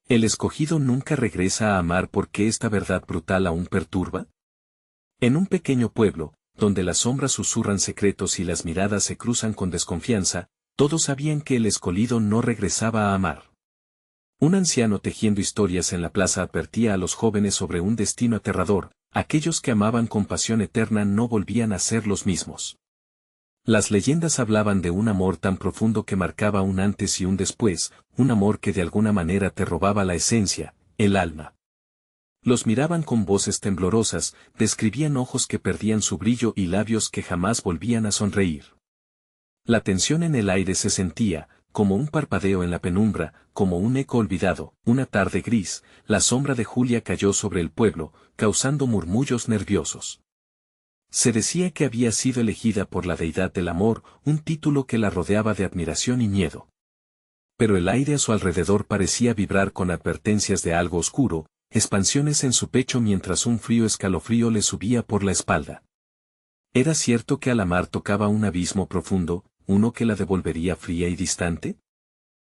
El escogido nunca regresa a amar porque esta verdad brutal aún perturba. En un pequeño pueblo, donde las sombras susurran secretos y las miradas se cruzan con desconfianza, todos sabían que el escogido no regresaba a amar. Un anciano tejiendo historias en la plaza advertía a los jóvenes sobre un destino aterrador: aquellos que amaban con pasión eterna no volvían a ser los mismos. Las leyendas hablaban de un amor tan profundo que marcaba un antes y un después, un amor que de alguna manera te robaba la esencia, el alma. Los miraban con voces temblorosas, describían ojos que perdían su brillo y labios que jamás volvían a sonreír. La tensión en el aire se sentía, como un parpadeo en la penumbra, como un eco olvidado. Una tarde gris, la sombra de Julia cayó sobre el pueblo, causando murmullos nerviosos. Se decía que había sido elegida por la deidad del amor, un título que la rodeaba de admiración y miedo. Pero el aire a su alrededor parecía vibrar con advertencias de algo oscuro, expansiones en su pecho mientras un frío escalofrío le subía por la espalda. ¿Era cierto que al amar tocaba un abismo profundo, uno que la devolvería fría y distante?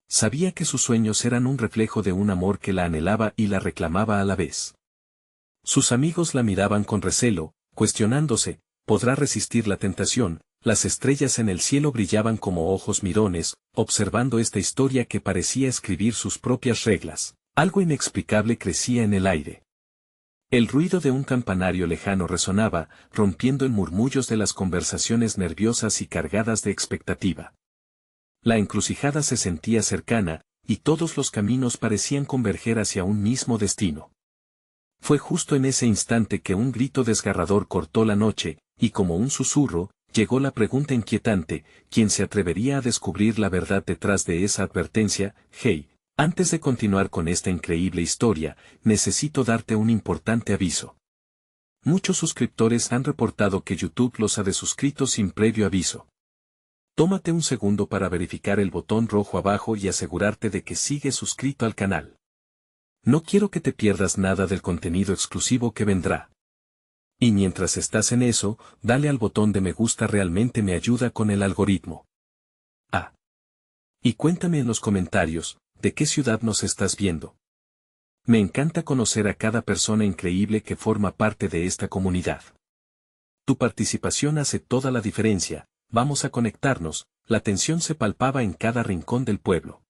Sabía que sus sueños eran un reflejo de un amor que la anhelaba y la reclamaba a la vez. Sus amigos la miraban con recelo, cuestionándose: ¿podrá resistir la tentación? Las estrellas en el cielo brillaban como ojos mirones, observando esta historia que parecía escribir sus propias reglas. Algo inexplicable crecía en el aire. El ruido de un campanario lejano resonaba, rompiendo en murmullos de las conversaciones nerviosas y cargadas de expectativa. La encrucijada se sentía cercana, y todos los caminos parecían converger hacia un mismo destino. Fue justo en ese instante que un grito desgarrador cortó la noche, y como un susurro, llegó la pregunta inquietante: ¿quién se atrevería a descubrir la verdad detrás de esa advertencia? Hey, antes de continuar con esta increíble historia, necesito darte un importante aviso. Muchos suscriptores han reportado que YouTube los ha desuscrito sin previo aviso. Tómate un segundo para verificar el botón rojo abajo y asegurarte de que sigues suscrito al canal. No quiero que te pierdas nada del contenido exclusivo que vendrá. Y mientras estás en eso, dale al botón de me gusta, realmente me ayuda con el algoritmo. Y cuéntame en los comentarios, ¿de qué ciudad nos estás viendo? Me encanta conocer a cada persona increíble que forma parte de esta comunidad. Tu participación hace toda la diferencia. Vamos a conectarnos. La tensión se palpaba en cada rincón del pueblo.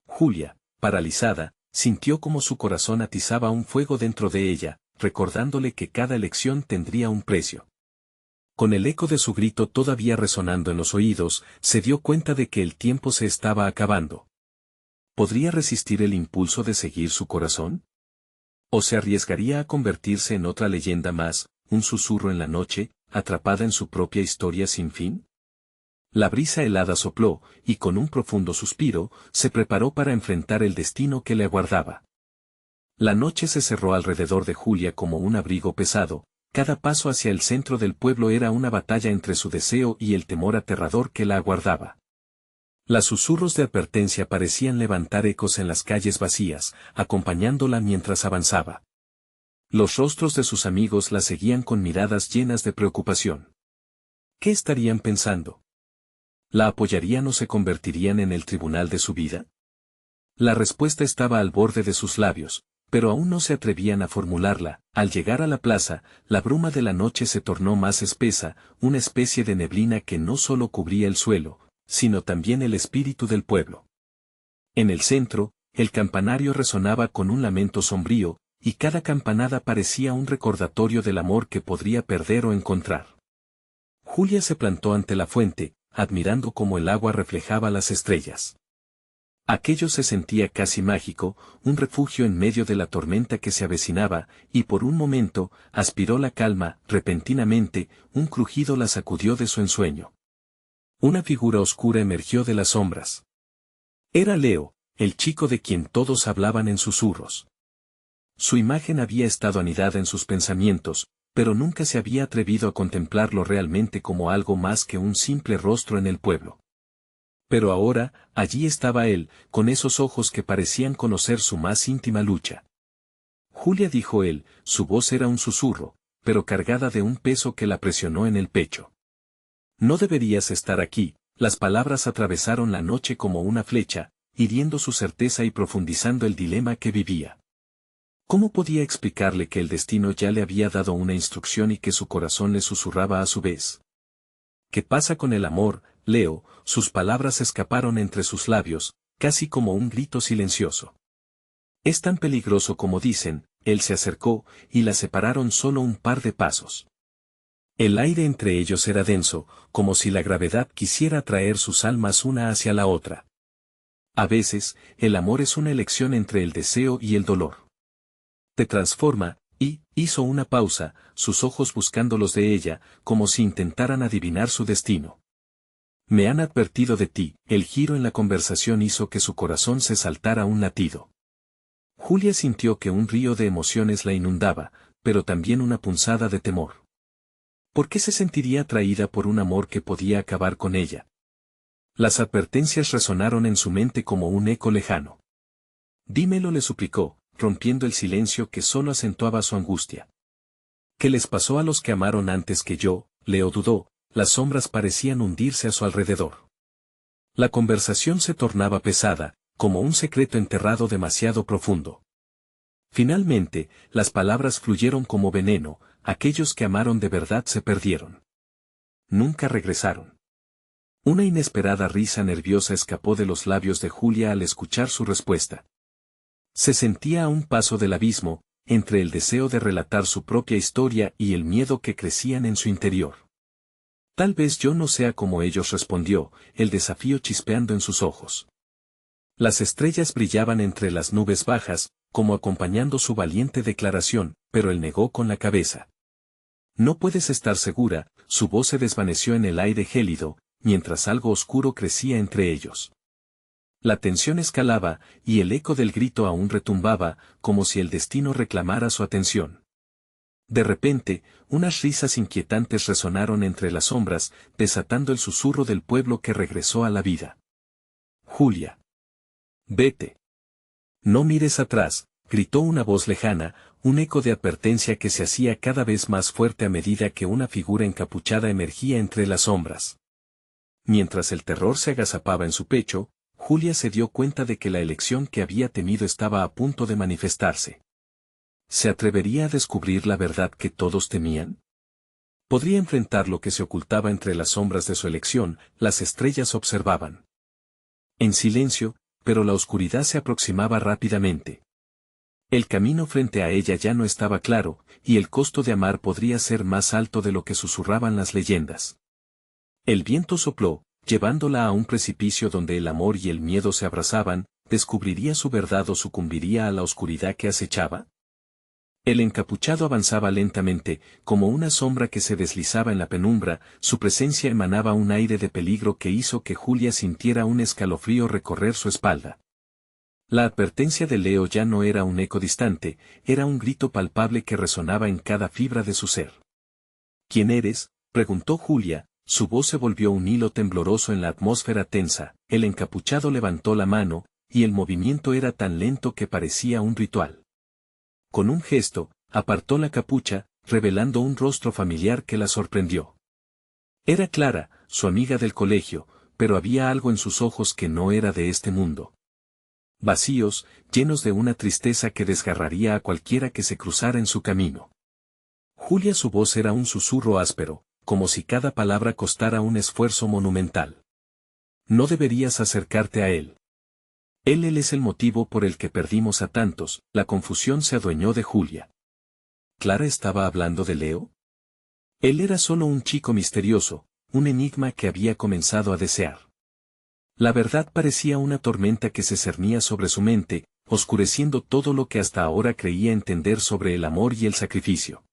Julia, paralizada, sintió como su corazón atizaba un fuego dentro de ella, recordándole que cada elección tendría un precio. Con el eco de su grito todavía resonando en los oídos, se dio cuenta de que el tiempo se estaba acabando. ¿Podría resistir el impulso de seguir su corazón? ¿O se arriesgaría a convertirse en otra leyenda más, un susurro en la noche, atrapada en su propia historia sin fin? La brisa helada sopló, y con un profundo suspiro, se preparó para enfrentar el destino que le aguardaba. La noche se cerró alrededor de Julia como un abrigo pesado. Cada paso hacia el centro del pueblo era una batalla entre su deseo y el temor aterrador que la aguardaba. Los susurros de advertencia parecían levantar ecos en las calles vacías, acompañándola mientras avanzaba. Los rostros de sus amigos la seguían con miradas llenas de preocupación. ¿Qué estarían pensando? ¿La apoyarían o se convertirían en el tribunal de su vida? La respuesta estaba al borde de sus labios, pero aún no se atrevían a formularla. Al llegar a la plaza, la bruma de la noche se tornó más espesa, una especie de neblina que no solo cubría el suelo, sino también el espíritu del pueblo. En el centro, el campanario resonaba con un lamento sombrío, y cada campanada parecía un recordatorio del amor que podría perder o encontrar. Julia se plantó ante la fuente, admirando cómo el agua reflejaba las estrellas. Aquello se sentía casi mágico, un refugio en medio de la tormenta que se avecinaba, y por un momento, aspiró la calma. Repentinamente, un crujido la sacudió de su ensueño. Una figura oscura emergió de las sombras. Era Leo, el chico de quien todos hablaban en susurros. Su imagen había estado anidada en sus pensamientos, pero nunca se había atrevido a contemplarlo realmente como algo más que un simple rostro en el pueblo. Pero ahora, allí estaba él, con esos ojos que parecían conocer su más íntima lucha. Julia, dijo él, su voz era un susurro, pero cargada de un peso que la presionó en el pecho. No deberías estar aquí. Las palabras atravesaron la noche como una flecha, hiriendo su certeza y profundizando el dilema que vivía. ¿Cómo podía explicarle que el destino ya le había dado una instrucción y que su corazón le susurraba a su vez? ¿Qué pasa con el amor, Leo? Sus palabras escaparon entre sus labios, casi como un grito silencioso. Es tan peligroso como dicen. Él se acercó, y la separaron solo un par de pasos. El aire entre ellos era denso, como si la gravedad quisiera atraer sus almas una hacia la otra. A veces, el amor es una elección entre el deseo y el dolor. Te transforma, y hizo una pausa, sus ojos buscando los de ella, como si intentaran adivinar su destino. Me han advertido de ti. El giro en la conversación hizo que su corazón se saltara un latido. Julia sintió que un río de emociones la inundaba, pero también una punzada de temor. ¿Por qué se sentiría atraída por un amor que podía acabar con ella? Las advertencias resonaron en su mente como un eco lejano. Dímelo, le suplicó, rompiendo el silencio que solo acentuaba su angustia. ¿Qué les pasó a los que amaron antes que yo? Leo dudó, las sombras parecían hundirse a su alrededor. La conversación se tornaba pesada, como un secreto enterrado demasiado profundo. Finalmente, las palabras fluyeron como veneno, aquellos que amaron de verdad se perdieron. Nunca regresaron. Una inesperada risa nerviosa escapó de los labios de Julia al escuchar su respuesta. Se sentía a un paso del abismo, entre el deseo de relatar su propia historia y el miedo que crecían en su interior. Tal vez yo no sea como ellos, respondió, el desafío chispeando en sus ojos. Las estrellas brillaban entre las nubes bajas, como acompañando su valiente declaración, pero él negó con la cabeza. No puedes estar segura, su voz se desvaneció en el aire gélido, mientras algo oscuro crecía entre ellos. La tensión escalaba, y el eco del grito aún retumbaba, como si el destino reclamara su atención. De repente, unas risas inquietantes resonaron entre las sombras, desatando el susurro del pueblo que regresó a la vida. Julia. Vete. No mires atrás, gritó una voz lejana, un eco de advertencia que se hacía cada vez más fuerte a medida que una figura encapuchada emergía entre las sombras. Mientras el terror se agazapaba en su pecho, Julia se dio cuenta de que la elección que había temido estaba a punto de manifestarse. ¿Se atrevería a descubrir la verdad que todos temían? ¿Podría enfrentar lo que se ocultaba entre las sombras de su elección? Las estrellas observaban. En silencio, pero la oscuridad se aproximaba rápidamente. El camino frente a ella ya no estaba claro, y el costo de amar podría ser más alto de lo que susurraban las leyendas. El viento sopló, llevándola a un precipicio donde el amor y el miedo se abrazaban. ¿Descubriría su verdad o sucumbiría a la oscuridad que acechaba? El encapuchado avanzaba lentamente, como una sombra que se deslizaba en la penumbra. Su presencia emanaba un aire de peligro que hizo que Julia sintiera un escalofrío recorrer su espalda. La advertencia de Leo ya no era un eco distante, era un grito palpable que resonaba en cada fibra de su ser. ¿Quién eres?, preguntó Julia, su voz se volvió un hilo tembloroso en la atmósfera tensa. El encapuchado levantó la mano, y el movimiento era tan lento que parecía un ritual. Con un gesto, apartó la capucha, revelando un rostro familiar que la sorprendió. Era Clara, su amiga del colegio, pero había algo en sus ojos que no era de este mundo. Vacíos, llenos de una tristeza que desgarraría a cualquiera que se cruzara en su camino. Julia, su voz era un susurro áspero, como si cada palabra costara un esfuerzo monumental. No deberías acercarte a él. Él es el motivo por el que perdimos a tantos. La confusión se adueñó de Julia. ¿Clara estaba hablando de Leo? Él era solo un chico misterioso, un enigma que había comenzado a desear. La verdad parecía una tormenta que se cernía sobre su mente, oscureciendo todo lo que hasta ahora creía entender sobre el amor y el sacrificio.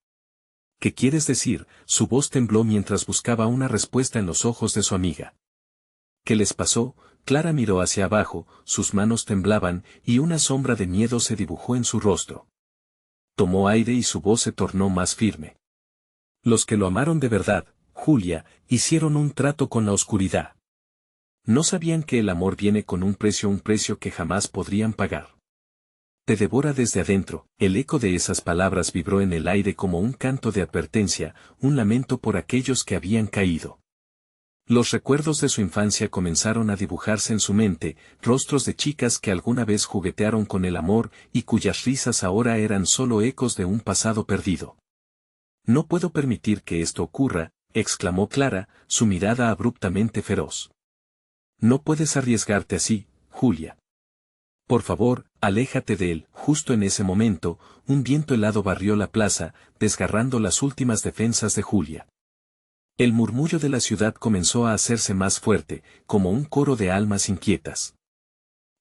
¿Qué quieres decir? Su voz tembló mientras buscaba una respuesta en los ojos de su amiga. ¿Qué les pasó? Clara miró hacia abajo, sus manos temblaban, y una sombra de miedo se dibujó en su rostro. Tomó aire y su voz se tornó más firme. Los que lo amaron de verdad, Julia, hicieron un trato con la oscuridad. No sabían que el amor viene con un precio que jamás podrían pagar. Te devora desde adentro. El eco de esas palabras vibró en el aire como un canto de advertencia, un lamento por aquellos que habían caído. Los recuerdos de su infancia comenzaron a dibujarse en su mente, rostros de chicas que alguna vez juguetearon con el amor y cuyas risas ahora eran solo ecos de un pasado perdido. No puedo permitir que esto ocurra, exclamó Clara, su mirada abruptamente feroz. No puedes arriesgarte así, Julia. Por favor, aléjate de él. Justo en ese momento, un viento helado barrió la plaza, desgarrando las últimas defensas de Julia. El murmullo de la ciudad comenzó a hacerse más fuerte, como un coro de almas inquietas.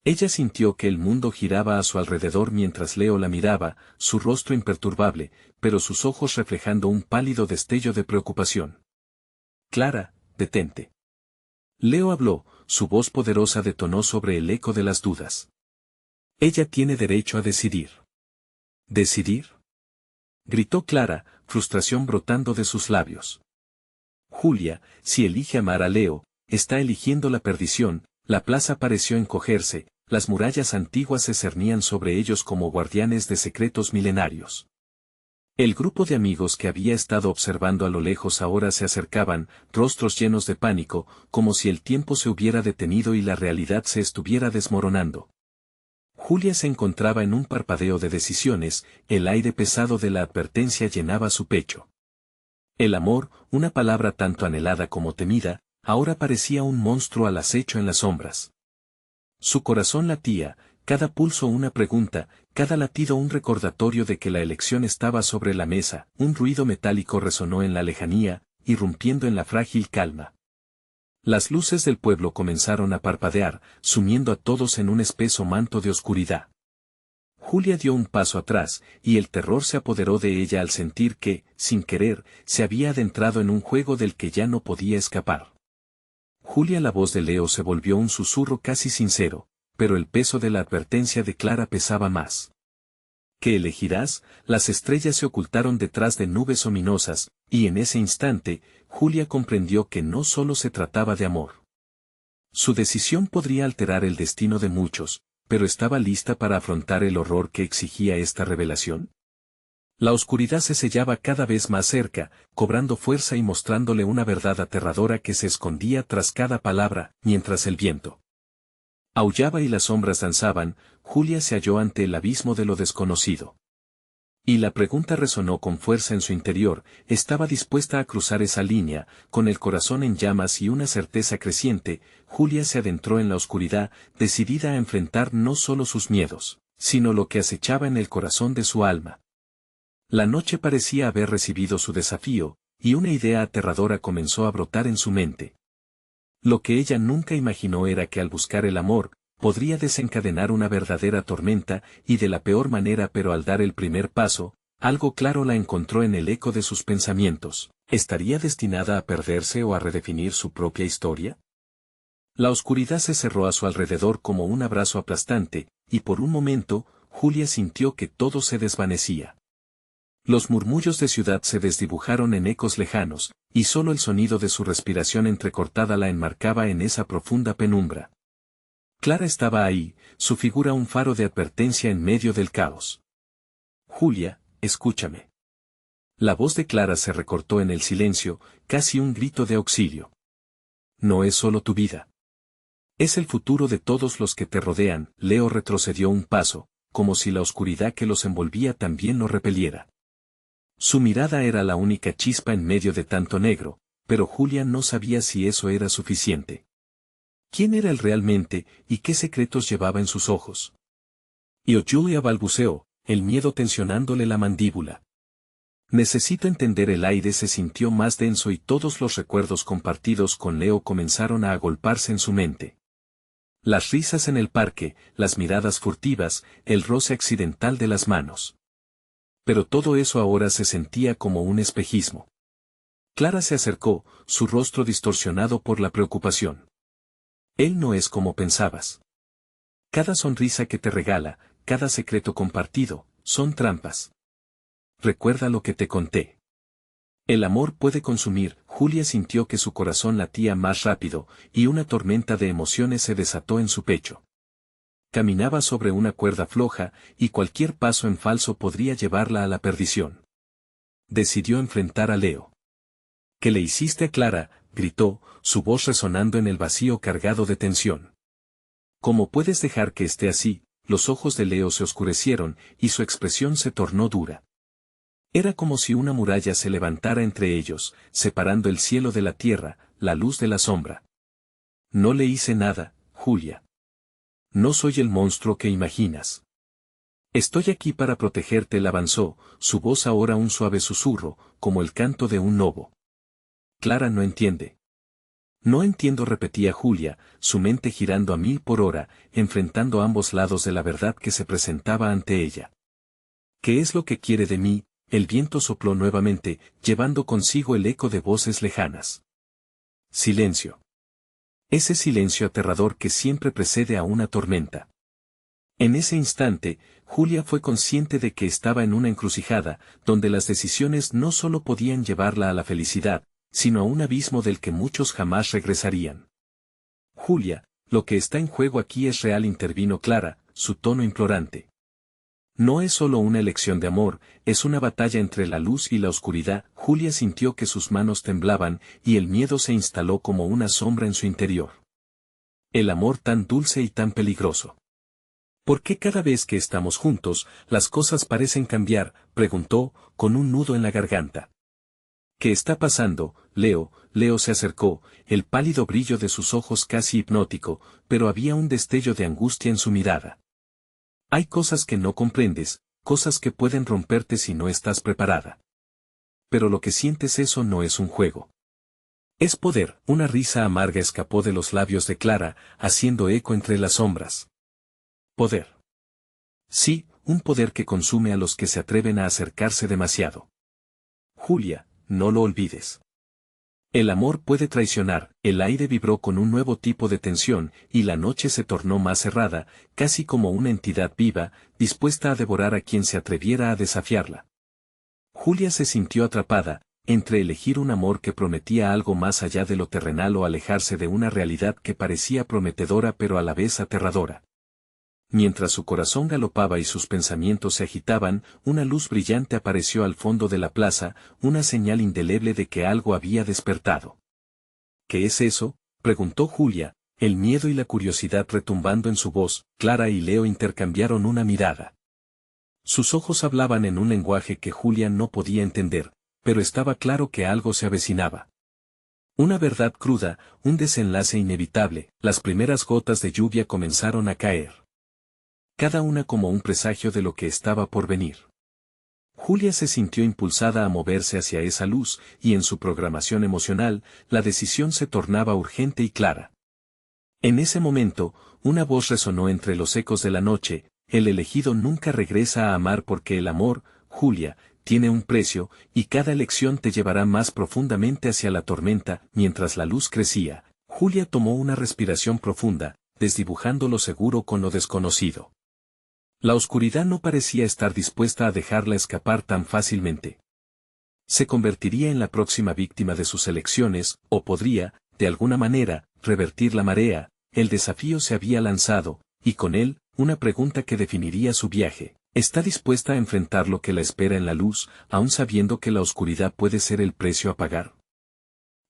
Ella sintió que el mundo giraba a su alrededor mientras Leo la miraba, su rostro imperturbable, pero sus ojos reflejando un pálido destello de preocupación. Clara, detente. Leo habló, su voz poderosa detonó sobre el eco de las dudas. Ella tiene derecho a decidir. ¿Decidir? Gritó Clara, frustración brotando de sus labios. Julia, si elige amar a Leo, está eligiendo la perdición. La plaza pareció encogerse, las murallas antiguas se cernían sobre ellos como guardianes de secretos milenarios. El grupo de amigos que había estado observando a lo lejos ahora se acercaban, rostros llenos de pánico, como si el tiempo se hubiera detenido y la realidad se estuviera desmoronando. Julia se encontraba en un parpadeo de decisiones, el aire pesado de la advertencia llenaba su pecho. El amor, una palabra tanto anhelada como temida, ahora parecía un monstruo al acecho en las sombras. Su corazón latía, cada pulso una pregunta, cada latido un recordatorio de que la elección estaba sobre la mesa. Un ruido metálico resonó en la lejanía, irrumpiendo en la frágil calma. Las luces del pueblo comenzaron a parpadear, sumiendo a todos en un espeso manto de oscuridad. Julia dio un paso atrás, y el terror se apoderó de ella al sentir que, sin querer, se había adentrado en un juego del que ya no podía escapar. Julia, la voz de Leo se volvió un susurro casi sincero, pero el peso de la advertencia de Clara pesaba más. ¿Qué elegirás? Las estrellas se ocultaron detrás de nubes ominosas, y en ese instante, Julia comprendió que no solo se trataba de amor. Su decisión podría alterar el destino de muchos, pero ¿estaba lista para afrontar el horror que exigía esta revelación? La oscuridad se sellaba cada vez más cerca, cobrando fuerza y mostrándole una verdad aterradora que se escondía tras cada palabra, mientras el viento aullaba y las sombras danzaban. Julia se halló ante el abismo de lo desconocido. Y la pregunta resonó con fuerza en su interior, ¿estaba dispuesta a cruzar esa línea? Con el corazón en llamas y una certeza creciente, Julia se adentró en la oscuridad, decidida a enfrentar no solo sus miedos, sino lo que acechaba en el corazón de su alma. La noche parecía haber recibido su desafío, y una idea aterradora comenzó a brotar en su mente. Lo que ella nunca imaginó era que al buscar el amor, podría desencadenar una verdadera tormenta, y de la peor manera, pero al dar el primer paso, algo claro la encontró en el eco de sus pensamientos. ¿Estaría destinada a perderse o a redefinir su propia historia? La oscuridad se cerró a su alrededor como un abrazo aplastante, y por un momento, Julia sintió que todo se desvanecía. Los murmullos de ciudad se desdibujaron en ecos lejanos, y solo el sonido de su respiración entrecortada la enmarcaba en esa profunda penumbra. Clara estaba ahí, su figura un faro de advertencia en medio del caos. Julia, escúchame. La voz de Clara se recortó en el silencio, casi un grito de auxilio. No es solo tu vida. Es el futuro de todos los que te rodean. Leo retrocedió un paso, como si la oscuridad que los envolvía también lo repeliera. Su mirada era la única chispa en medio de tanto negro, pero Julia no sabía si eso era suficiente. ¿Quién era él realmente, y qué secretos llevaba en sus ojos? Y Julia balbuceó, el miedo tensionándole la mandíbula. Necesito entender. El aire se sintió más denso y todos los recuerdos compartidos con Leo comenzaron a agolparse en su mente. Las risas en el parque, las miradas furtivas, el roce accidental de las manos. Pero todo eso ahora se sentía como un espejismo. Clara se acercó, su rostro distorsionado por la preocupación. Él no es como pensabas. Cada sonrisa que te regala, cada secreto compartido, son trampas. Recuerda lo que te conté. El amor puede consumir. Julia sintió que su corazón latía más rápido, y una tormenta de emociones se desató en su pecho. Caminaba sobre una cuerda floja, y cualquier paso en falso podría llevarla a la perdición. Decidió enfrentar a Leo. ¿Qué le hiciste a Clara? gritó, su voz resonando en el vacío cargado de tensión. ¿Cómo puedes dejar que esté así? Los ojos de Leo se oscurecieron y su expresión se tornó dura. Era como si una muralla se levantara entre ellos, separando el cielo de la tierra, la luz de la sombra. No le hice nada, Julia. No soy el monstruo que imaginas. Estoy aquí para protegerte, él avanzó, su voz ahora un suave susurro, como el canto de un lobo. Clara no entiende. No entiendo, repetía Julia, su mente girando a 1000 por hora, enfrentando ambos lados de la verdad que se presentaba ante ella. ¿Qué es lo que quiere de mí? El viento sopló nuevamente, llevando consigo el eco de voces lejanas. Silencio. Ese silencio aterrador que siempre precede a una tormenta. En ese instante, Julia fue consciente de que estaba en una encrucijada, donde las decisiones no solo podían llevarla a la felicidad, sino a un abismo del que muchos jamás regresarían. Julia, lo que está en juego aquí es real, intervino Clara, su tono implorante. No es solo una elección de amor, es una batalla entre la luz y la oscuridad. Julia sintió que sus manos temblaban y el miedo se instaló como una sombra en su interior. El amor tan dulce y tan peligroso. ¿Por qué cada vez que estamos juntos, las cosas parecen cambiar?, preguntó, con un nudo en la garganta. ¿Qué está pasando, Leo? Leo se acercó, el pálido brillo de sus ojos casi hipnótico, pero había un destello de angustia en su mirada. Hay cosas que no comprendes, cosas que pueden romperte si no estás preparada. Pero lo que sientes, eso no es un juego. Es poder. Una risa amarga escapó de los labios de Clara, haciendo eco entre las sombras. Poder. Sí, un poder que consume a los que se atreven a acercarse demasiado. Julia, no lo olvides. El amor puede traicionar. El aire vibró con un nuevo tipo de tensión, y la noche se tornó más cerrada, casi como una entidad viva, dispuesta a devorar a quien se atreviera a desafiarla. Julia se sintió atrapada, entre elegir un amor que prometía algo más allá de lo terrenal o alejarse de una realidad que parecía prometedora pero a la vez aterradora. Mientras su corazón galopaba y sus pensamientos se agitaban, una luz brillante apareció al fondo de la plaza, una señal indeleble de que algo había despertado. ¿Qué es eso?, preguntó Julia, el miedo y la curiosidad retumbando en su voz. Clara y Leo intercambiaron una mirada. Sus ojos hablaban en un lenguaje que Julia no podía entender, pero estaba claro que algo se avecinaba. Una verdad cruda, un desenlace inevitable. Las primeras gotas de lluvia comenzaron a caer. Cada una como un presagio de lo que estaba por venir. Julia se sintió impulsada a moverse hacia esa luz, y en su programación emocional, la decisión se tornaba urgente y clara. En ese momento, una voz resonó entre los ecos de la noche: el elegido nunca regresa a amar porque el amor, Julia, tiene un precio, y cada elección te llevará más profundamente hacia la tormenta. Mientras la luz crecía, Julia tomó una respiración profunda, desdibujando lo seguro con lo desconocido. La oscuridad no parecía estar dispuesta a dejarla escapar tan fácilmente. Se convertiría en la próxima víctima de sus elecciones, o podría, de alguna manera, revertir la marea. El desafío se había lanzado, y con él, una pregunta que definiría su viaje. ¿Está dispuesta a enfrentar lo que la espera en la luz, aun sabiendo que la oscuridad puede ser el precio a pagar?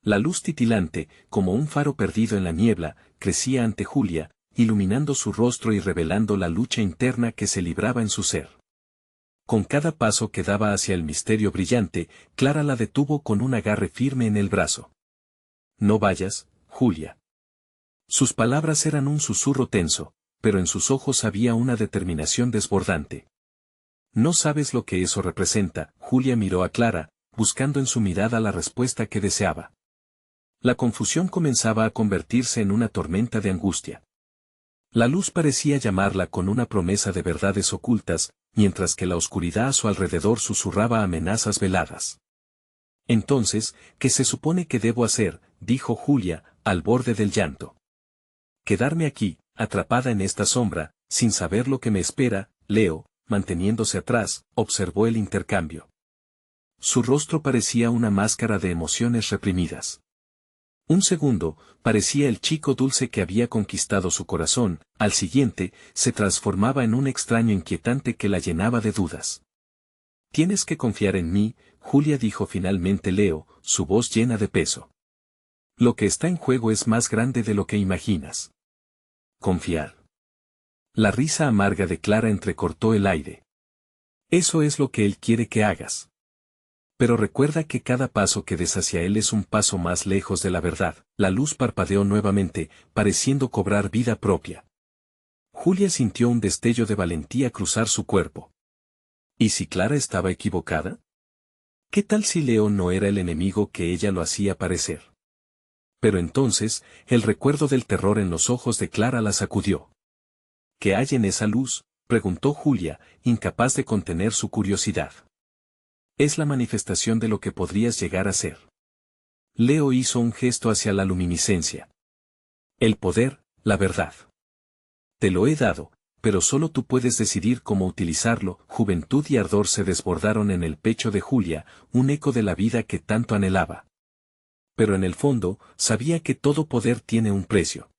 La luz titilante, como un faro perdido en la niebla, crecía ante Julia, iluminando su rostro y revelando la lucha interna que se libraba en su ser. Con cada paso que daba hacia el misterio brillante, Clara la detuvo con un agarre firme en el brazo. No vayas, Julia. Sus palabras eran un susurro tenso, pero en sus ojos había una determinación desbordante. No sabes lo que eso representa. Julia miró a Clara, buscando en su mirada la respuesta que deseaba. La confusión comenzaba a convertirse en una tormenta de angustia. La luz parecía llamarla con una promesa de verdades ocultas, mientras que la oscuridad a su alrededor susurraba amenazas veladas. Entonces, ¿qué se supone que debo hacer?, dijo Julia, al borde del llanto. Quedarme aquí, atrapada en esta sombra, sin saber lo que me espera. Leo, manteniéndose atrás, observó el intercambio. Su rostro parecía una máscara de emociones reprimidas. Un segundo, parecía el chico dulce que había conquistado su corazón; al siguiente, se transformaba en un extraño inquietante que la llenaba de dudas. Tienes que confiar en mí, Julia, dijo finalmente Leo, su voz llena de peso. Lo que está en juego es más grande de lo que imaginas. Confiar. La risa amarga de Clara entrecortó el aire. Eso es lo que él quiere que hagas. Pero recuerda que cada paso que des hacia él es un paso más lejos de la verdad. La luz parpadeó nuevamente, pareciendo cobrar vida propia. Julia sintió un destello de valentía cruzar su cuerpo. ¿Y si Clara estaba equivocada? ¿Qué tal si Leo no era el enemigo que ella lo hacía parecer? Pero entonces, el recuerdo del terror en los ojos de Clara la sacudió. ¿Qué hay en esa luz?, preguntó Julia, incapaz de contener su curiosidad. Es la manifestación de lo que podrías llegar a ser. Leo hizo un gesto hacia la luminiscencia. El poder, la verdad. Te lo he dado, pero solo tú puedes decidir cómo utilizarlo. Juventud y ardor se desbordaron en el pecho de Julia, un eco de la vida que tanto anhelaba. Pero en el fondo, sabía que todo poder tiene un precio.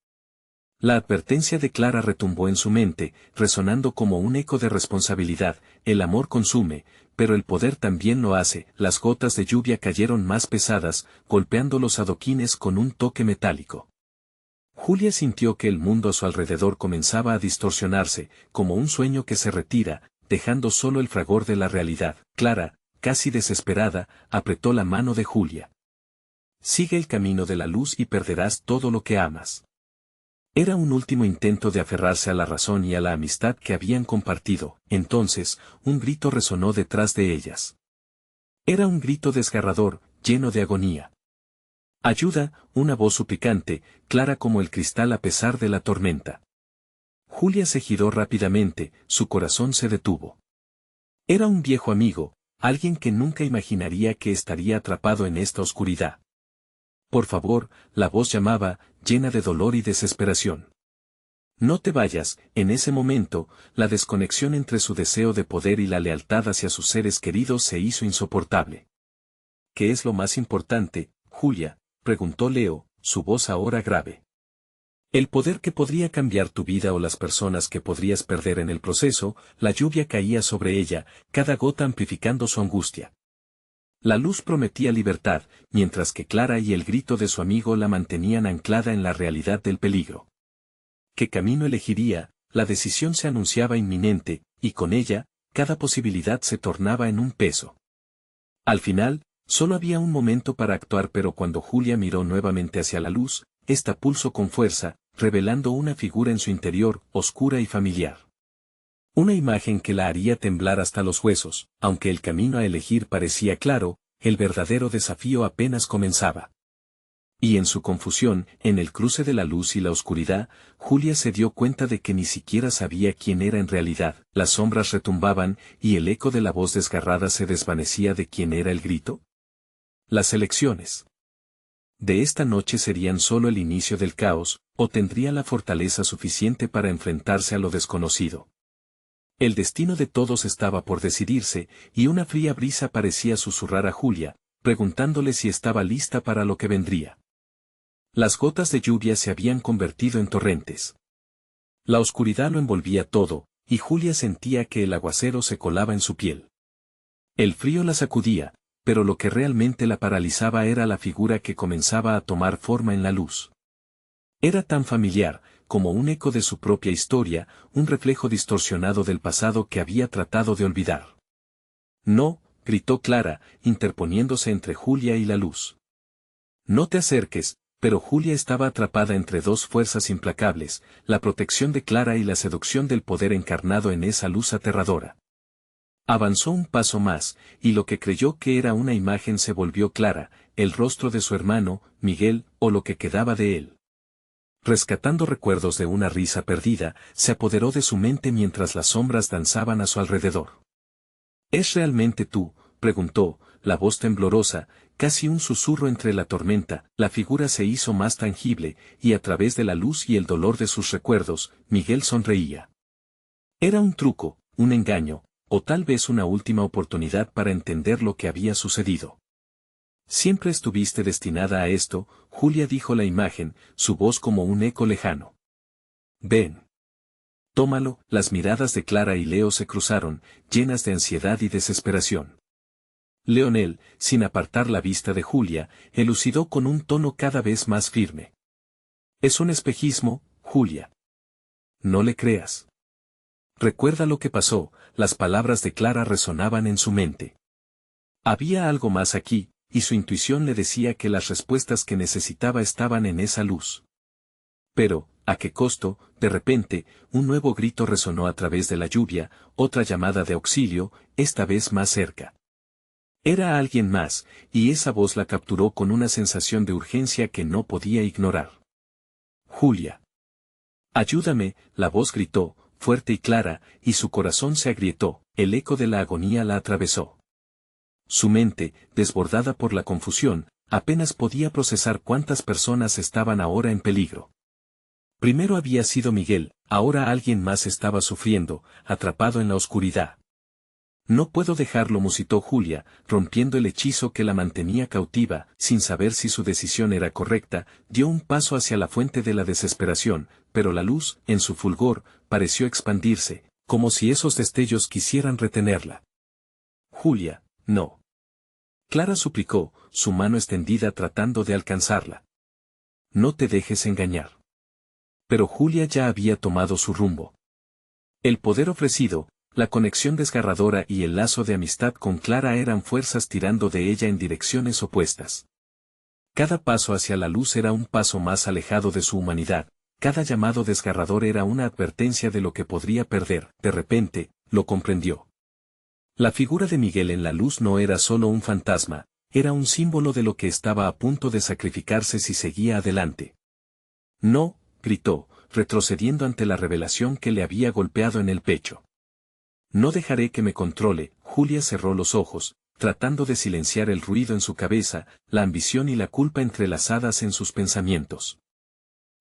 La advertencia de Clara retumbó en su mente, resonando como un eco de responsabilidad. El amor consume, pero el poder también lo hace. Las gotas de lluvia cayeron más pesadas, golpeando los adoquines con un toque metálico. Julia sintió que el mundo a su alrededor comenzaba a distorsionarse, como un sueño que se retira, dejando solo el fragor de la realidad. Clara, casi desesperada, apretó la mano de Julia. Sigue el camino de la luz y perderás todo lo que amas. Era un último intento de aferrarse a la razón y a la amistad que habían compartido. Entonces, un grito resonó detrás de ellas. Era un grito desgarrador, lleno de agonía. Ayuda, una voz suplicante, clara como el cristal a pesar de la tormenta. Julia se giró rápidamente, su corazón se detuvo. Era un viejo amigo, alguien que nunca imaginaría que estaría atrapado en esta oscuridad. Por favor, la voz llamaba, llena de dolor y desesperación. No te vayas. En ese momento, la desconexión entre su deseo de poder y la lealtad hacia sus seres queridos se hizo insoportable. ¿Qué es lo más importante, Julia?, preguntó Leo, su voz ahora grave. El poder que podría cambiar tu vida o las personas que podrías perder en el proceso. La lluvia caía sobre ella, cada gota amplificando su angustia. La luz prometía libertad, mientras que Clara y el grito de su amigo la mantenían anclada en la realidad del peligro. ¿Qué camino elegiría? La decisión se anunciaba inminente, y con ella, cada posibilidad se tornaba en un peso. Al final, solo había un momento para actuar, pero cuando Julia miró nuevamente hacia la luz, ésta pulsó con fuerza, revelando una figura en su interior, oscura y familiar. Una imagen que la haría temblar hasta los huesos. Aunque el camino a elegir parecía claro, el verdadero desafío apenas comenzaba. Y en su confusión, en el cruce de la luz y la oscuridad, Julia se dio cuenta de que ni siquiera sabía quién era en realidad. Las sombras retumbaban, y el eco de la voz desgarrada se desvanecía. ¿De quién era el grito? Las elecciones de esta noche serían solo el inicio del caos, o tendría la fortaleza suficiente para enfrentarse a lo desconocido. El destino de todos estaba por decidirse, y una fría brisa parecía susurrar a Julia, preguntándole si estaba lista para lo que vendría. Las gotas de lluvia se habían convertido en torrentes. La oscuridad lo envolvía todo, y Julia sentía que el aguacero se colaba en su piel. El frío la sacudía, pero lo que realmente la paralizaba era la figura que comenzaba a tomar forma en la luz. Era tan familiar, como un eco de su propia historia, un reflejo distorsionado del pasado que había tratado de olvidar. No, gritó Clara, interponiéndose entre Julia y la luz. No te acerques. Pero Julia estaba atrapada entre dos fuerzas implacables, la protección de Clara y la seducción del poder encarnado en esa luz aterradora. Avanzó un paso más, y lo que creyó que era una imagen se volvió clara, el rostro de su hermano, Miguel, o lo que quedaba de él. Rescatando recuerdos de una risa perdida, se apoderó de su mente mientras las sombras danzaban a su alrededor. ¿Es realmente tú?, preguntó, la voz temblorosa, casi un susurro entre la tormenta. La figura se hizo más tangible, y a través de la luz y el dolor de sus recuerdos, Miguel sonreía. Era un truco, un engaño, o tal vez una última oportunidad para entender lo que había sucedido. Siempre estuviste destinada a esto, Julia, dijo la imagen, su voz como un eco lejano. Ven. Tómalo. Las miradas de Clara y Leo se cruzaron, llenas de ansiedad y desesperación. Leonel, sin apartar la vista de Julia, elucidó con un tono cada vez más firme. Es un espejismo, Julia. No le creas. Recuerda lo que pasó, las palabras de Clara resonaban en su mente. Había algo más aquí, y su intuición le decía que las respuestas que necesitaba estaban en esa luz. Pero, ¿a qué costo? De repente, un nuevo grito resonó a través de la lluvia, otra llamada de auxilio, esta vez más cerca. Era alguien más, y esa voz la capturó con una sensación de urgencia que no podía ignorar. Julia. Ayúdame, la voz gritó, fuerte y clara, y su corazón se agrietó, el eco de la agonía la atravesó. Su mente, desbordada por la confusión, apenas podía procesar cuántas personas estaban ahora en peligro. Primero había sido Miguel, ahora alguien más estaba sufriendo, atrapado en la oscuridad. No puedo dejarlo, musitó Julia, rompiendo el hechizo que la mantenía cautiva, sin saber si su decisión era correcta, dio un paso hacia la fuente de la desesperación, pero la luz, en su fulgor, pareció expandirse, como si esos destellos quisieran retenerla. Julia, no. Clara suplicó, su mano extendida tratando de alcanzarla. No te dejes engañar. Pero Julia ya había tomado su rumbo. El poder ofrecido, la conexión desgarradora y el lazo de amistad con Clara eran fuerzas tirando de ella en direcciones opuestas. Cada paso hacia la luz era un paso más alejado de su humanidad, cada llamado desgarrador era una advertencia de lo que podría perder. De repente, lo comprendió. La figura de Miguel en la luz no era solo un fantasma, era un símbolo de lo que estaba a punto de sacrificarse si seguía adelante. No, gritó, retrocediendo ante la revelación que le había golpeado en el pecho. No dejaré que me controle. Julia cerró los ojos, tratando de silenciar el ruido en su cabeza, la ambición y la culpa entrelazadas en sus pensamientos.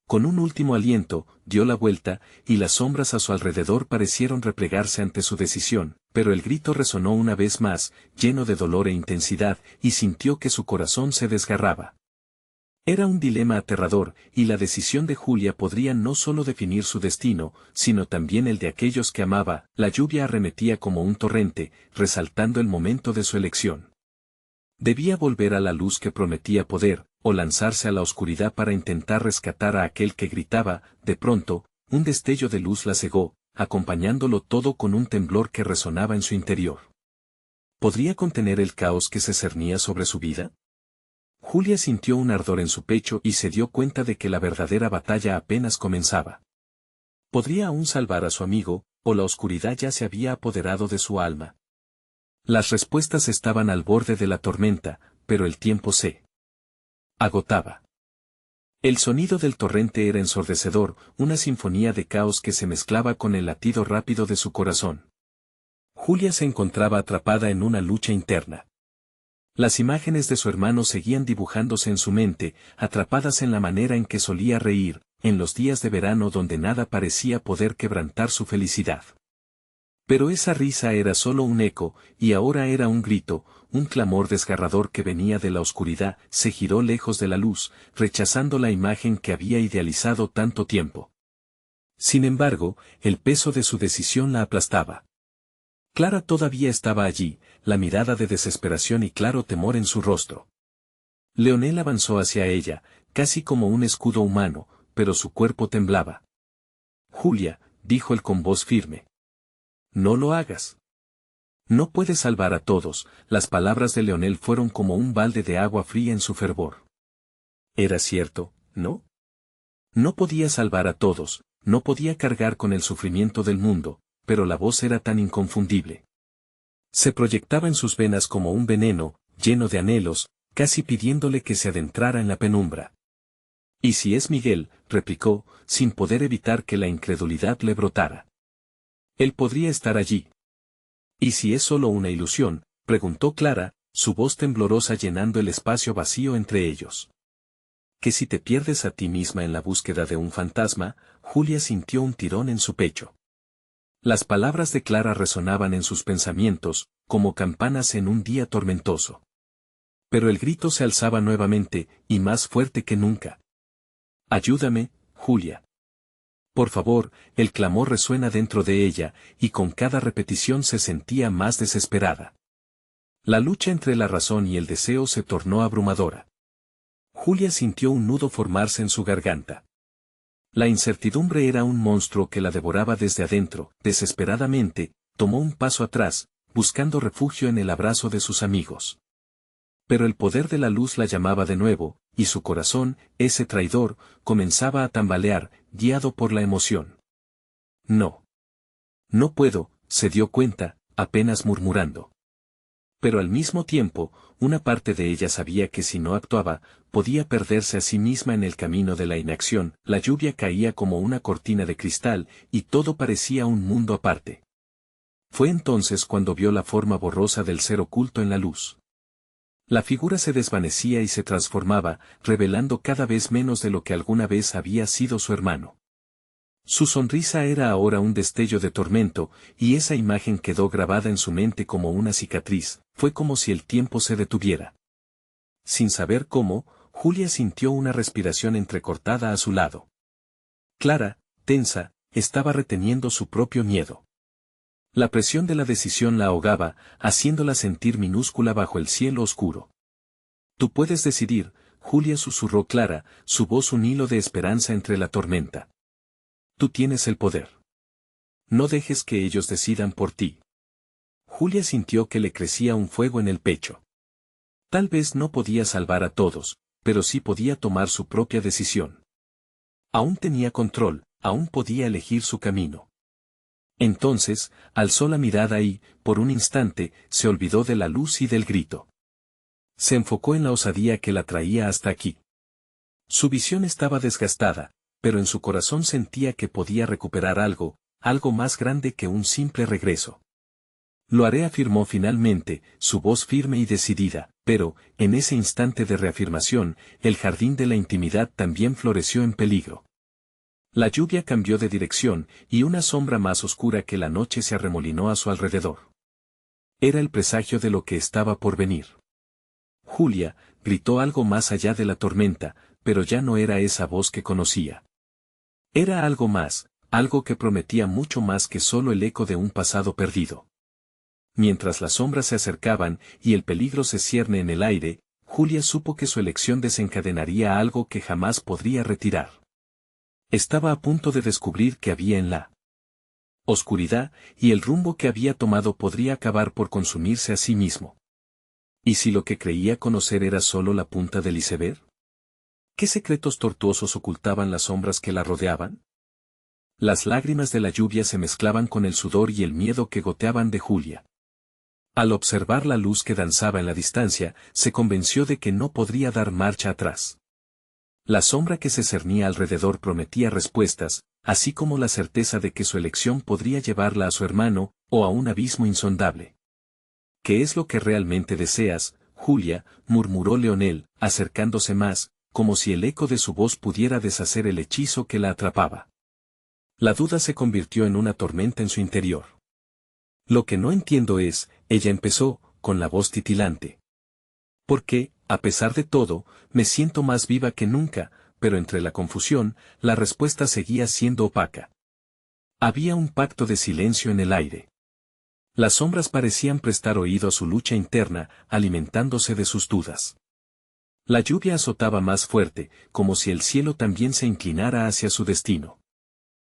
Con un último aliento, dio la vuelta, y las sombras a su alrededor parecieron replegarse ante su decisión, pero el grito resonó una vez más, lleno de dolor e intensidad, y sintió que su corazón se desgarraba. Era un dilema aterrador, y la decisión de Julia podría no solo definir su destino, sino también el de aquellos que amaba. La lluvia arremetía como un torrente, resaltando el momento de su elección. Debía volver a la luz que prometía poder, o lanzarse a la oscuridad para intentar rescatar a aquel que gritaba. De pronto, un destello de luz la cegó, acompañándolo todo con un temblor que resonaba en su interior. ¿Podría contener el caos que se cernía sobre su vida? Julia sintió un ardor en su pecho y se dio cuenta de que la verdadera batalla apenas comenzaba. ¿Podría aún salvar a su amigo, o la oscuridad ya se había apoderado de su alma? Las respuestas estaban al borde de la tormenta, pero el tiempo se agotaba. El sonido del torrente era ensordecedor, una sinfonía de caos que se mezclaba con el latido rápido de su corazón. Julia se encontraba atrapada en una lucha interna. Las imágenes de su hermano seguían dibujándose en su mente, atrapadas en la manera en que solía reír, en los días de verano donde nada parecía poder quebrantar su felicidad. Pero esa risa era solo un eco, y ahora era un grito, un clamor desgarrador que venía de la oscuridad. Se giró lejos de la luz, rechazando la imagen que había idealizado tanto tiempo. Sin embargo, el peso de su decisión la aplastaba. Clara todavía estaba allí, la mirada de desesperación y claro temor en su rostro. Leonel avanzó hacia ella, casi como un escudo humano, pero su cuerpo temblaba. Julia, dijo él con voz firme. No lo hagas. No puedes salvar a todos. Las palabras de Leonel fueron como un balde de agua fría en su fervor. Era cierto, ¿no? No podía salvar a todos, no podía cargar con el sufrimiento del mundo, pero la voz era tan inconfundible. Se proyectaba en sus venas como un veneno, lleno de anhelos, casi pidiéndole que se adentrara en la penumbra. ¿Y si es Miguel?, replicó, sin poder evitar que la incredulidad le brotara. Él podría estar allí. ¿Y si es solo una ilusión?, preguntó Clara, su voz temblorosa llenando el espacio vacío entre ellos. ¿Que si te pierdes a ti misma en la búsqueda de un fantasma? Julia sintió un tirón en su pecho. Las palabras de Clara resonaban en sus pensamientos, como campanas en un día tormentoso. Pero el grito se alzaba nuevamente, y más fuerte que nunca. Ayúdame, Julia. Por favor, el clamor resuena dentro de ella, y con cada repetición se sentía más desesperada. La lucha entre la razón y el deseo se tornó abrumadora. Julia sintió un nudo formarse en su garganta. La incertidumbre era un monstruo que la devoraba desde adentro. Desesperadamente, tomó un paso atrás, buscando refugio en el abrazo de sus amigos. Pero el poder de la luz la llamaba de nuevo, y su corazón, ese traidor, comenzaba a tambalear, guiado por la emoción. No. No puedo, se dio cuenta, apenas murmurando. Pero al mismo tiempo, una parte de ella sabía que si no actuaba, podía perderse a sí misma en el camino de la inacción. La lluvia caía como una cortina de cristal, y todo parecía un mundo aparte. Fue entonces cuando vio la forma borrosa del ser oculto en la luz. La figura se desvanecía y se transformaba, revelando cada vez menos de lo que alguna vez había sido su hermano. Su sonrisa era ahora un destello de tormento, y esa imagen quedó grabada en su mente como una cicatriz. Fue como si el tiempo se detuviera. Sin saber cómo, Julia sintió una respiración entrecortada a su lado. Clara, tensa, estaba reteniendo su propio miedo. La presión de la decisión la ahogaba, haciéndola sentir minúscula bajo el cielo oscuro. Tú puedes decidir, Julia susurró Clara, su voz un hilo de esperanza entre la tormenta. Tú tienes el poder. No dejes que ellos decidan por ti. Julia sintió que le crecía un fuego en el pecho. Tal vez no podía salvar a todos, pero sí podía tomar su propia decisión. Aún tenía control, aún podía elegir su camino. Entonces, alzó la mirada y, por un instante, se olvidó de la luz y del grito. Se enfocó en la osadía que la traía hasta aquí. Su visión estaba desgastada, pero en su corazón sentía que podía recuperar algo, algo más grande que un simple regreso. Lo haré, afirmó finalmente, su voz firme y decidida, pero, en ese instante de reafirmación, el jardín de la intimidad también floreció en peligro. La lluvia cambió de dirección, y una sombra más oscura que la noche se arremolinó a su alrededor. Era el presagio de lo que estaba por venir. Julia, gritó algo más allá de la tormenta, pero ya no era esa voz que conocía. Era algo más, algo que prometía mucho más que solo el eco de un pasado perdido. Mientras las sombras se acercaban y el peligro se cierne en el aire, Julia supo que su elección desencadenaría algo que jamás podría retirar. Estaba a punto de descubrir que había en la oscuridad, y el rumbo que había tomado podría acabar por consumirse a sí mismo. ¿Y si lo que creía conocer era solo la punta del iceberg? ¿Qué secretos tortuosos ocultaban las sombras que la rodeaban? Las lágrimas de la lluvia se mezclaban con el sudor y el miedo que goteaban de Julia. Al observar la luz que danzaba en la distancia, se convenció de que no podría dar marcha atrás. La sombra que se cernía alrededor prometía respuestas, así como la certeza de que su elección podría llevarla a su hermano, o a un abismo insondable. ¿Qué es lo que realmente deseas, Julia?, murmuró Leonel, acercándose más, como si el eco de su voz pudiera deshacer el hechizo que la atrapaba. La duda se convirtió en una tormenta en su interior. Lo que no entiendo es, ella empezó, con la voz titilante. Porque, a pesar de todo, me siento más viva que nunca, pero entre la confusión, la respuesta seguía siendo opaca. Había un pacto de silencio en el aire. Las sombras parecían prestar oído a su lucha interna, alimentándose de sus dudas. La lluvia azotaba más fuerte, como si el cielo también se inclinara hacia su destino.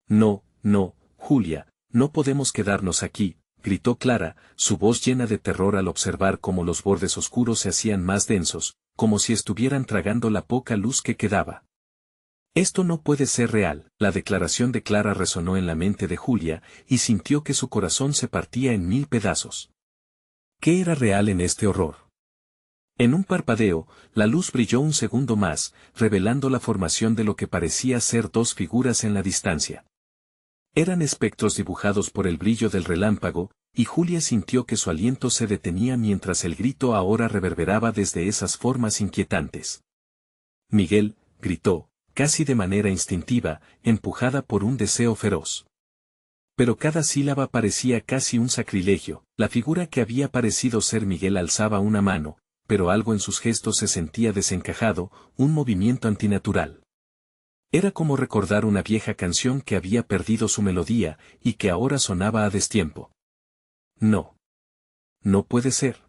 No, no, Julia, no podemos quedarnos aquí, gritó Clara, su voz llena de terror al observar cómo los bordes oscuros se hacían más densos, como si estuvieran tragando la poca luz que quedaba. Esto no puede ser real. La declaración de Clara resonó en la mente de Julia, y sintió que su corazón se partía en 1000 pedazos. ¿Qué era real en este horror? En un parpadeo, la luz brilló un segundo más, revelando la formación de lo que parecía ser dos figuras en la distancia. Eran espectros dibujados por el brillo del relámpago, y Julia sintió que su aliento se detenía mientras el grito ahora reverberaba desde esas formas inquietantes. Miguel, gritó, casi de manera instintiva, empujada por un deseo feroz. Pero cada sílaba parecía casi un sacrilegio. La figura que había parecido ser Miguel alzaba una mano, pero algo en sus gestos se sentía desencajado, un movimiento antinatural. Era como recordar una vieja canción que había perdido su melodía, y que ahora sonaba a destiempo. No. No puede ser.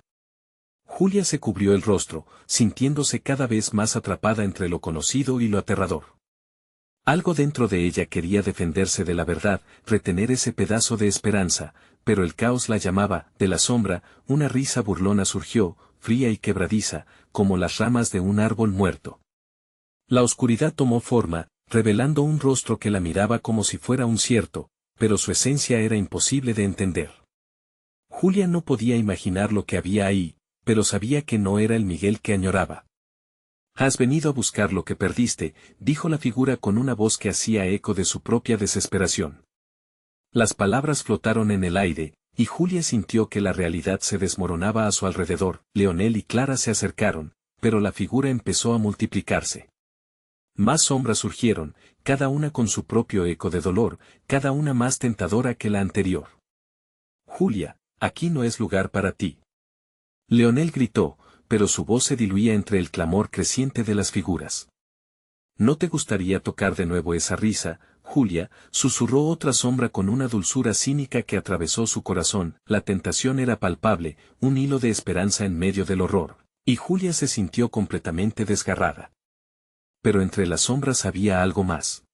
Julia se cubrió el rostro, sintiéndose cada vez más atrapada entre lo conocido y lo aterrador. Algo dentro de ella quería defenderse de la verdad, retener ese pedazo de esperanza, pero el caos la llamaba. De la sombra, una risa burlona surgió, fría y quebradiza, como las ramas de un árbol muerto. La oscuridad tomó forma, revelando un rostro que la miraba como si fuera un cierto, pero su esencia era imposible de entender. Julia no podía imaginar lo que había ahí, pero sabía que no era el Miguel que añoraba. «Has venido a buscar lo que perdiste», dijo la figura con una voz que hacía eco de su propia desesperación. Las palabras flotaron en el aire, y Julia sintió que la realidad se desmoronaba a su alrededor. Leonel y Clara se acercaron, pero la figura empezó a multiplicarse. Más sombras surgieron, cada una con su propio eco de dolor, cada una más tentadora que la anterior. «Julia, aquí no es lugar para ti». Leonel gritó, pero su voz se diluía entre el clamor creciente de las figuras. «¿No te gustaría tocar de nuevo esa risa, Julia?», susurró otra sombra con una dulzura cínica que atravesó su corazón. La tentación era palpable, un hilo de esperanza en medio del horror, y Julia se sintió completamente desgarrada. Pero entre las sombras había algo más.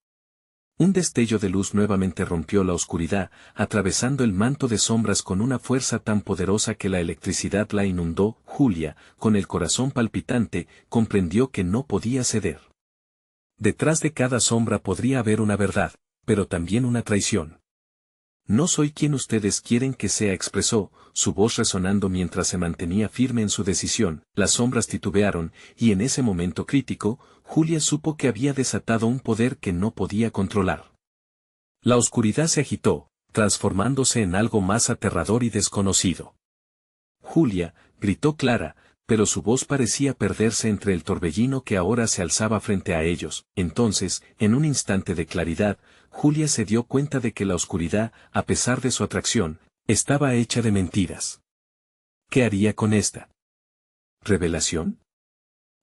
Un destello de luz nuevamente rompió la oscuridad, atravesando el manto de sombras con una fuerza tan poderosa que la electricidad la inundó. Julia, con el corazón palpitante, comprendió que no podía ceder. Detrás de cada sombra podría haber una verdad, pero también una traición. «No soy quien ustedes quieren que sea», expresó, su voz resonando mientras se mantenía firme en su decisión. Las sombras titubearon, y en ese momento crítico, Julia supo que había desatado un poder que no podía controlar. La oscuridad se agitó, transformándose en algo más aterrador y desconocido. «Julia», gritó Clara, pero su voz parecía perderse entre el torbellino que ahora se alzaba frente a ellos. Entonces, en un instante de claridad, Julia se dio cuenta de que la oscuridad, a pesar de su atracción, estaba hecha de mentiras. ¿Qué haría con esta revelación?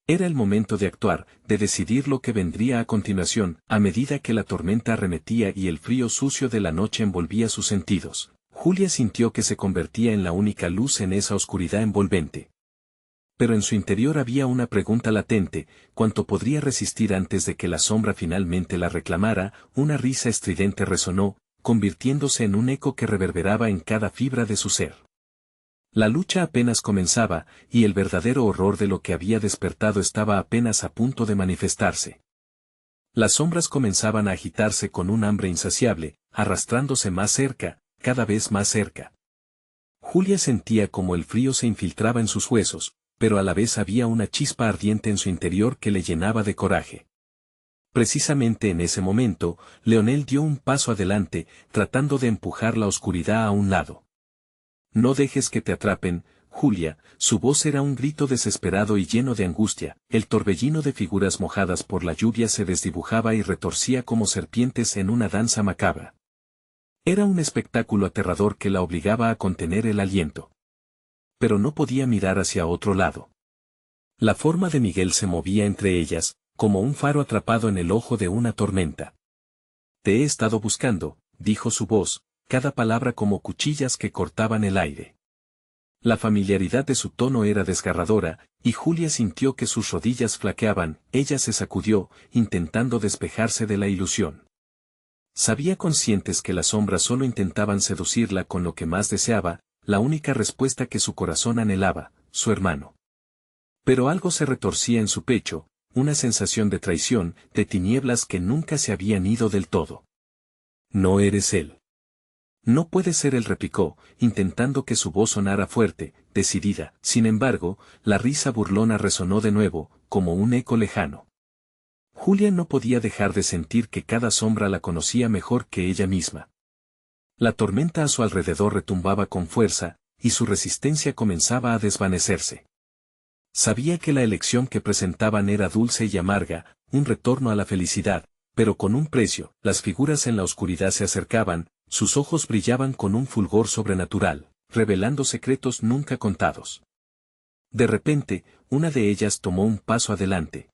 Era el momento de actuar, de decidir lo que vendría a continuación. A medida que la tormenta arremetía y el frío sucio de la noche envolvía sus sentidos, Julia sintió que se convertía en la única luz en esa oscuridad envolvente. Pero en su interior había una pregunta latente: ¿cuánto podría resistir antes de que la sombra finalmente la reclamara? Una risa estridente resonó, convirtiéndose en un eco que reverberaba en cada fibra de su ser. La lucha apenas comenzaba, y el verdadero horror de lo que había despertado estaba apenas a punto de manifestarse. Las sombras comenzaban a agitarse con un hambre insaciable, arrastrándose más cerca, cada vez más cerca. Julia sentía como el frío se infiltraba en sus huesos, pero a la vez había una chispa ardiente en su interior que le llenaba de coraje. Precisamente en ese momento, Leonel dio un paso adelante, tratando de empujar la oscuridad a un lado. «No dejes que te atrapen, Julia», su voz era un grito desesperado y lleno de angustia. El torbellino de figuras mojadas por la lluvia se desdibujaba y retorcía como serpientes en una danza macabra. Era un espectáculo aterrador que la obligaba a contener el aliento. Pero no podía mirar hacia otro lado. La forma de Miguel se movía entre ellas, como un faro atrapado en el ojo de una tormenta. «Te he estado buscando», dijo su voz, cada palabra como cuchillas que cortaban el aire. La familiaridad de su tono era desgarradora, y Julia sintió que sus rodillas flaqueaban. Ella se sacudió, intentando despejarse de la ilusión. Sabía conscientes que las sombras solo intentaban seducirla con lo que más deseaba, la única respuesta que su corazón anhelaba, su hermano. Pero algo se retorcía en su pecho, una sensación de traición, de tinieblas que nunca se habían ido del todo. «No eres él». «No puede ser él», replicó, intentando que su voz sonara fuerte, decidida. Sin embargo, la risa burlona resonó de nuevo, como un eco lejano. Julia no podía dejar de sentir que cada sombra la conocía mejor que ella misma. La tormenta a su alrededor retumbaba con fuerza, y su resistencia comenzaba a desvanecerse. Sabía que la elección que presentaban era dulce y amarga, un retorno a la felicidad, pero con un precio. Las figuras en la oscuridad se acercaban, sus ojos brillaban con un fulgor sobrenatural, revelando secretos nunca contados. De repente, una de ellas tomó un paso adelante.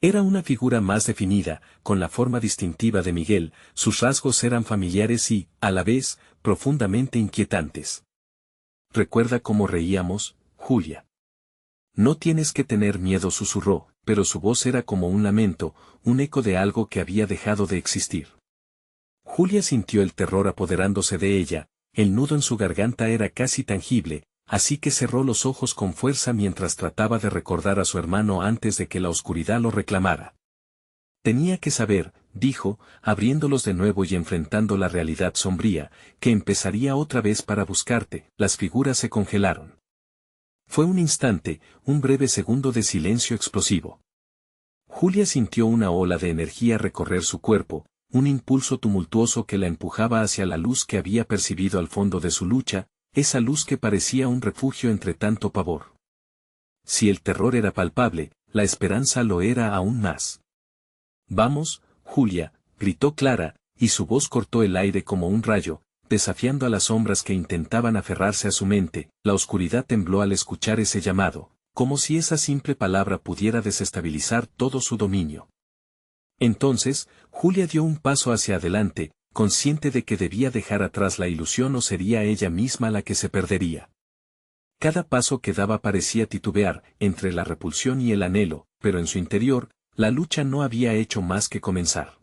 Era una figura más definida, con la forma distintiva de Miguel. Sus rasgos eran familiares y, a la vez, profundamente inquietantes. «¿Recuerda cómo reíamos, Julia?», No tienes que tener miedo, susurró, pero su voz era como un lamento, un eco de algo que había dejado de existir. Julia sintió el terror apoderándose de ella, el nudo en su garganta era casi tangible, así que cerró los ojos con fuerza mientras trataba de recordar a su hermano antes de que la oscuridad lo reclamara. Tenía que saber, dijo, abriéndolos de nuevo y enfrentando la realidad sombría, que empezaría otra vez para buscarte. Las figuras se congelaron. Fue un instante, un breve segundo de silencio explosivo. Julia sintió una ola de energía recorrer su cuerpo, un impulso tumultuoso que la empujaba hacia la luz que había percibido al fondo de su lucha, esa luz que parecía un refugio entre tanto pavor. Si el terror era palpable, la esperanza lo era aún más. «Vamos, Julia», gritó Clara, y su voz cortó el aire como un rayo, desafiando a las sombras que intentaban aferrarse a su mente. La oscuridad tembló al escuchar ese llamado, como si esa simple palabra pudiera desestabilizar todo su dominio. Entonces, Julia dio un paso hacia adelante, consciente de que debía dejar atrás la ilusión o sería ella misma la que se perdería. Cada paso que daba parecía titubear, entre la repulsión y el anhelo, pero en su interior, la lucha no había hecho más que comenzar.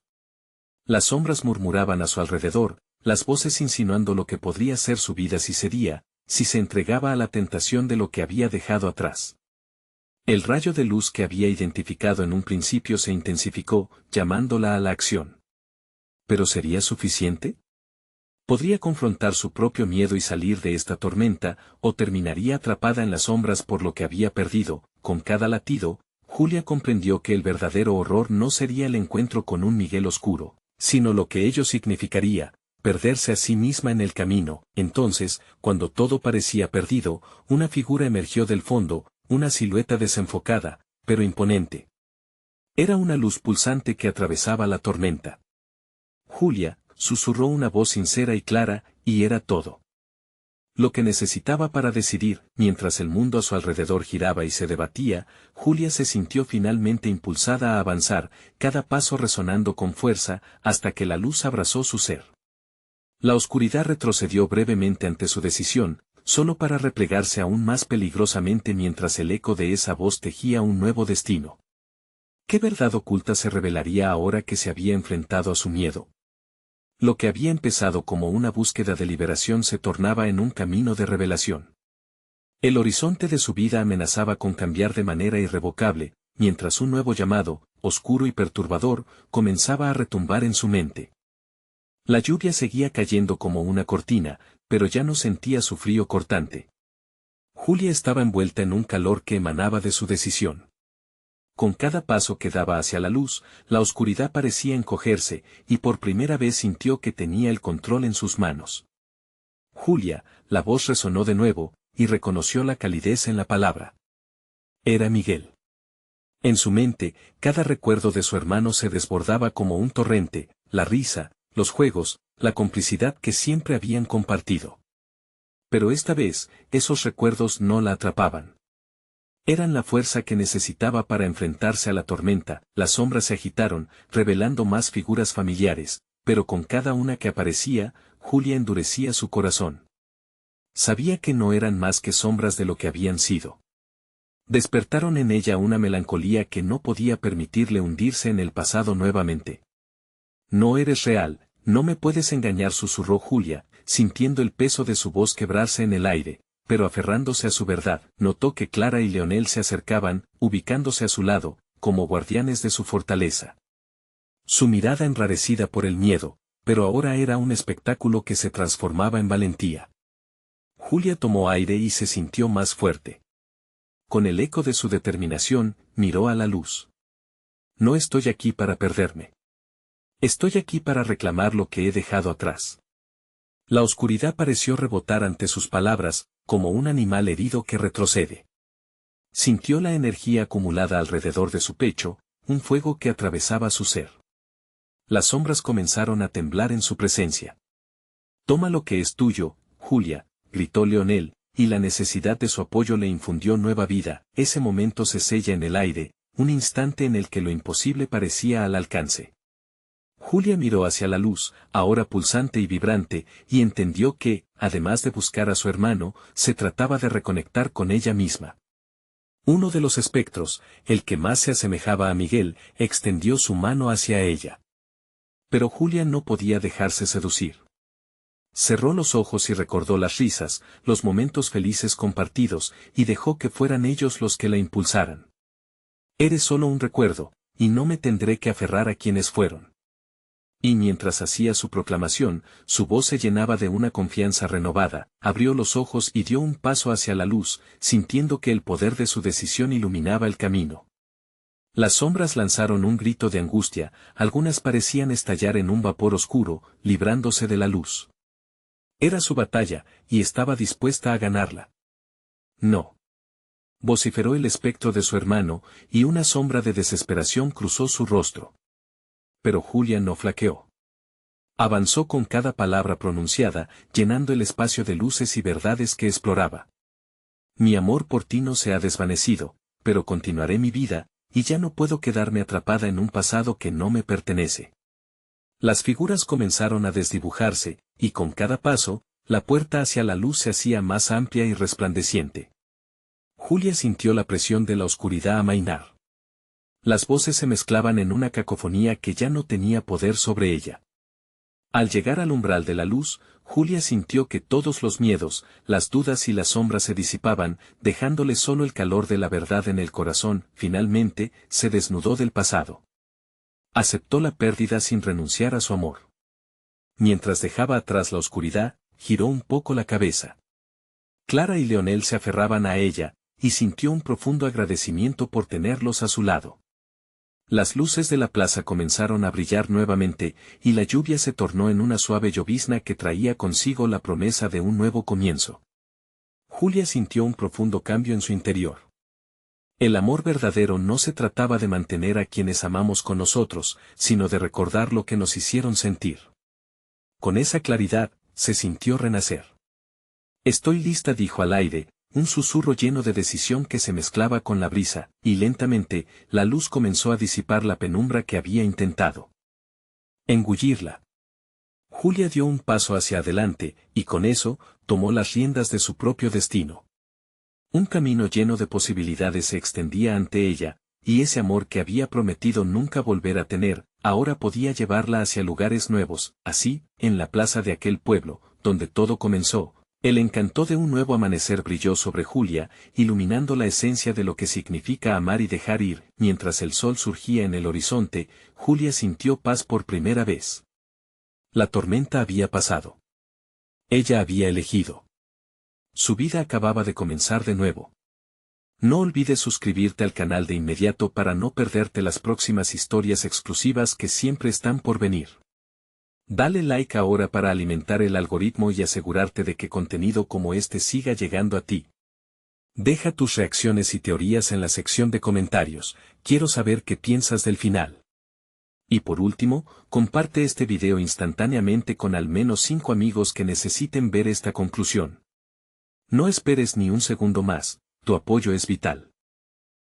Las sombras murmuraban a su alrededor, las voces insinuando lo que podría ser su vida si cedía, si se entregaba a la tentación de lo que había dejado atrás. El rayo de luz que había identificado en un principio se intensificó, llamándola a la acción. ¿Pero sería suficiente? ¿Podría confrontar su propio miedo y salir de esta tormenta, o terminaría atrapada en las sombras por lo que había perdido? Con cada latido, Julia comprendió que el verdadero horror no sería el encuentro con un Miguel oscuro, sino lo que ello significaría, perderse a sí misma en el camino. Entonces, cuando todo parecía perdido, una figura emergió del fondo, una silueta desenfocada, pero imponente. Era una luz pulsante que atravesaba la tormenta. «Julia», susurró una voz sincera y clara, y era todo lo que necesitaba para decidir. Mientras el mundo a su alrededor giraba y se debatía, Julia se sintió finalmente impulsada a avanzar, cada paso resonando con fuerza, hasta que la luz abrazó su ser. La oscuridad retrocedió brevemente ante su decisión, solo para replegarse aún más peligrosamente mientras el eco de esa voz tejía un nuevo destino. ¿Qué verdad oculta se revelaría ahora que se había enfrentado a su miedo? Lo que había empezado como una búsqueda de liberación se tornaba en un camino de revelación. El horizonte de su vida amenazaba con cambiar de manera irrevocable, mientras un nuevo llamado, oscuro y perturbador, comenzaba a retumbar en su mente. La lluvia seguía cayendo como una cortina, pero ya no sentía su frío cortante. Julia estaba envuelta en un calor que emanaba de su decisión. Con cada paso que daba hacia la luz, la oscuridad parecía encogerse, y por primera vez sintió que tenía el control en sus manos. «Julia», la voz resonó de nuevo, y reconoció la calidez en la palabra. Era Miguel. En su mente, cada recuerdo de su hermano se desbordaba como un torrente, la risa, los juegos, la complicidad que siempre habían compartido. Pero esta vez, esos recuerdos no la atrapaban. Eran la fuerza que necesitaba para enfrentarse a la tormenta. Las sombras se agitaron, revelando más figuras familiares, pero con cada una que aparecía, Julia endurecía su corazón. Sabía que no eran más que sombras de lo que habían sido. Despertaron en ella una melancolía que no podía permitirle hundirse en el pasado nuevamente. «No eres real, no me puedes engañar», susurró Julia, sintiendo el peso de su voz quebrarse en el aire. Pero aferrándose a su verdad, notó que Clara y Leonel se acercaban, ubicándose a su lado, como guardianes de su fortaleza. Su mirada enrarecida por el miedo, pero ahora era un espectáculo que se transformaba en valentía. Julia tomó aire y se sintió más fuerte. Con el eco de su determinación, miró a la luz. «No estoy aquí para perderme. Estoy aquí para reclamar lo que he dejado atrás». La oscuridad pareció rebotar ante sus palabras, como un animal herido que retrocede. Sintió la energía acumulada alrededor de su pecho, un fuego que atravesaba su ser. Las sombras comenzaron a temblar en su presencia. «Toma lo que es tuyo, Julia», gritó Leonel, y la necesidad de su apoyo le infundió nueva vida. Ese momento se sella en el aire, un instante en el que lo imposible parecía al alcance. Julia miró hacia la luz, ahora pulsante y vibrante, y entendió que, además de buscar a su hermano, se trataba de reconectar con ella misma. Uno de los espectros, el que más se asemejaba a Miguel, extendió su mano hacia ella. Pero Julia no podía dejarse seducir. Cerró los ojos y recordó las risas, los momentos felices compartidos, y dejó que fueran ellos los que la impulsaran. Eres solo un recuerdo, y no me tendré que aferrar a quienes fueron. Y mientras hacía su proclamación, su voz se llenaba de una confianza renovada, abrió los ojos y dio un paso hacia la luz, sintiendo que el poder de su decisión iluminaba el camino. Las sombras lanzaron un grito de angustia, algunas parecían estallar en un vapor oscuro, librándose de la luz. Era su batalla, y estaba dispuesta a ganarla. No. Vociferó el espectro de su hermano, y una sombra de desesperación cruzó su rostro. Pero Julia no flaqueó. Avanzó con cada palabra pronunciada, llenando el espacio de luces y verdades que exploraba. Mi amor por ti no se ha desvanecido, pero continuaré mi vida, y ya no puedo quedarme atrapada en un pasado que no me pertenece. Las figuras comenzaron a desdibujarse, y con cada paso, la puerta hacia la luz se hacía más amplia y resplandeciente. Julia sintió la presión de la oscuridad amainar. Las voces se mezclaban en una cacofonía que ya no tenía poder sobre ella. Al llegar al umbral de la luz, Julia sintió que todos los miedos, las dudas y las sombras se disipaban, dejándole solo el calor de la verdad en el corazón. Finalmente, se desnudó del pasado. Aceptó la pérdida sin renunciar a su amor. Mientras dejaba atrás la oscuridad, giró un poco la cabeza. Clara y Leonel se aferraban a ella, y sintió un profundo agradecimiento por tenerlos a su lado. Las luces de la plaza comenzaron a brillar nuevamente, y la lluvia se tornó en una suave llovizna que traía consigo la promesa de un nuevo comienzo. Julia sintió un profundo cambio en su interior. El amor verdadero no se trataba de mantener a quienes amamos con nosotros, sino de recordar lo que nos hicieron sentir. Con esa claridad, se sintió renacer. Estoy lista, dijo al aire, un susurro lleno de decisión que se mezclaba con la brisa, y lentamente, la luz comenzó a disipar la penumbra que había intentado engullirla. Julia dio un paso hacia adelante, y con eso, tomó las riendas de su propio destino. Un camino lleno de posibilidades se extendía ante ella, y ese amor que había prometido nunca volver a tener, ahora podía llevarla hacia lugares nuevos. Así, en la plaza de aquel pueblo, donde todo comenzó, el encanto de un nuevo amanecer brilló sobre Julia, iluminando la esencia de lo que significa amar y dejar ir. Mientras el sol surgía en el horizonte, Julia sintió paz por primera vez. La tormenta había pasado. Ella había elegido. Su vida acababa de comenzar de nuevo. No olvides suscribirte al canal de inmediato para no perderte las próximas historias exclusivas que siempre están por venir. Dale like ahora para alimentar el algoritmo y asegurarte de que contenido como este siga llegando a ti. Deja tus reacciones y teorías en la sección de comentarios, quiero saber qué piensas del final. Y por último, comparte este video instantáneamente con al menos 5 amigos que necesiten ver esta conclusión. No esperes ni un segundo más, tu apoyo es vital.